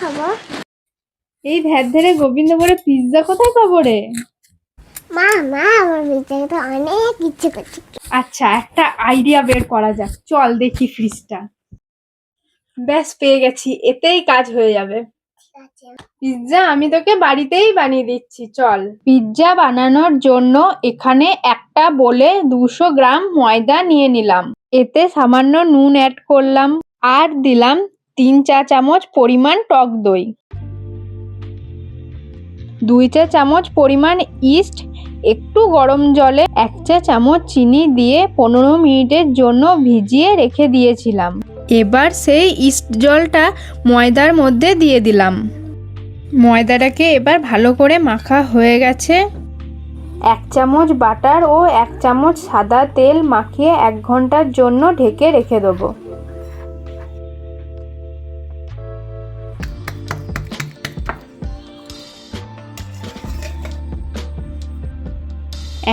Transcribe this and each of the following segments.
খাবো? এই ধ্যার ধ্যারে গোবিন্দপুরে পিৎজা কোথায় পাবো রে? মা আমার পিৎজা তো অনেক ইচ্ছে করছে। আচ্ছা, একটা আইডিয়া বের করা যাক। চল দেখি ফ্রিজটা। ব্যাস, পেয়ে গেছি, এতেই কাজ হয়ে যাবে। পিৎজা আমি তোকে বাড়িতেই বানিয়ে দিচ্ছি, চল। পিৎজা বানানোর জন্য এখানে একটা বোলে 200 গ্রাম ময়দা নিয়ে নিলাম। এতে সামান্য নুন অ্যাড করলাম আর দিলাম 3 চা চামচ পরিমাণ টক দই, 2 চা চামচ পরিমাণ ইস্ট, একটু গরম জলে 1 চা চামচ চিনি দিয়ে 15 মিনিটের জন্য ভিজিয়ে রেখে দিয়েছিলাম। এবার সেই ইস্ট জলটা ময়দার মধ্যে দিয়ে দিলাম। ময়দাটাকে এবার ভালো করে মাখা হয়ে গেছে। 1 চামচ বাটার ও 1 চামচ সাদা তেল মাখিয়ে 1 ঘন্টার জন্য ঢেকে রেখে দেবো।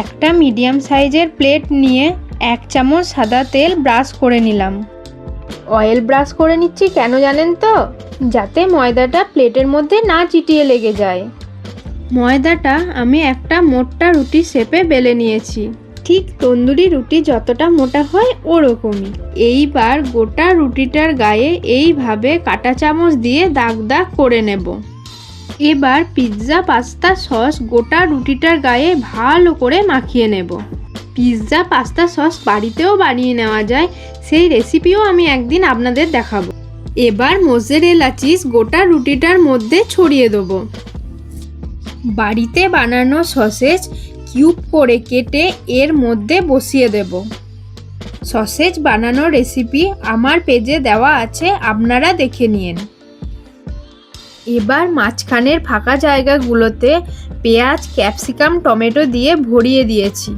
একটা মিডিয়াম সাইজের প্লেট নিয়ে 1 চামচ সাদা তেল ব্রাশ করে নিলাম। অয়েল ব্রাশ করে নিচ্ছি কেন জানেন তো? যাতে ময়দাটা প্লেটের মধ্যে না চিটিয়ে লেগে যায়। ময়দাটা আমি একটা মোটা রুটি শেপে বেলে নিয়েছি, ঠিক তন্দুরি রুটি যতটা মোটা হয় ওরকমই। এইবার গোটা রুটিটার গায়ে এইভাবে কাঁটা চামচ দিয়ে দাগ দাগ করে নেব। এবার পিৎজা পাস্তা সস গোটা রুটিটার গায়ে ভালো করে মাখিয়ে নেব। পিৎজা পাস্তা সস বাড়িতেও বানিয়ে নেওয়া যায়, সেই রেসিপিও আমি একদিন আপনাদের দেখাবো। এবার মোজারেলা চিজ গোটা রুটিটার মধ্যে ছড়িয়ে দেবো। বাড়িতে বানানো সসেজ কিউব করে কেটে এর মধ্যে বসিয়ে দেব। সসেজ বানানোর রেসিপি আমার পেজে দেওয়া আছে, আপনারা দেখে নিন। এবার মাঝখানের ফাঁকা জায়গাগুলোতে পেঁয়াজ, ক্যাপসিকাম, টমেটো দিয়ে ভরিয়ে দিয়েছি।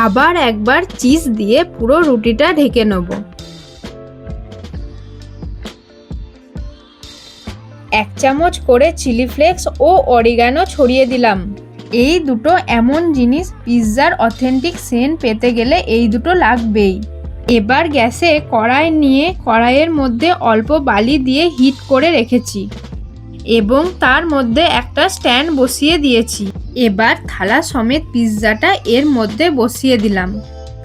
আবার একবার চিজ দিয়ে পুরো রুটিটা ঢেকে নেব। 1 চামচ করে চিলি ফ্লেক্স ও অরিগানো ছড়িয়ে দিলাম। এই দুটো এমন জিনিস পিৎজার অথেন্টিক সেন্ট পেতে গেলে এই দুটো লাগবেই। এবার গ্যাসে কড়াই নিয়ে কড়াইয়ের মধ্যে অল্প বালি দিয়ে হিট করে রেখেছি এবং তার মধ্যে একটা স্ট্যান্ড বসিয়ে দিয়েছি। এবার থালা সমেত পিৎজাটা এর মধ্যে বসিয়ে দিলাম।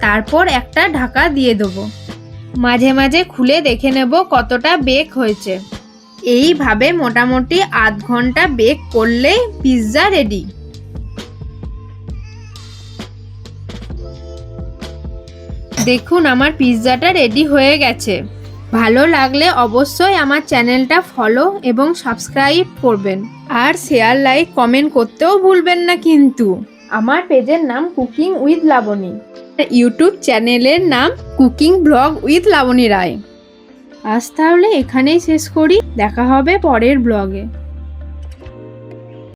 তারপর একটা ঢাকা দিয়ে দেবো। মাঝে মাঝে খুলে দেখে নেব কতটা বেক হয়েছে। এইভাবে মোটামুটি আধ ঘন্টা বেক করলেই পিৎজা রেডি। দেখুন আমার পিৎজাটা রেডি হয়ে গেছে। ভালো লাগলে অবশ্যই আমার চ্যানেলটা ফলো এবং সাবস্ক্রাইব করবেন আর শেয়ার, লাইক, কমেন্ট করতেও ভুলবেন না কিন্তু। আমার পেজের নাম কুকিং উইথ লাবণী, ইউটিউব চ্যানেলের নাম কুকিং ব্লগ উইথ লাবণী রায়। আজ তাহলে এখানেই শেষ করি, দেখা হবে পরের ব্লগে।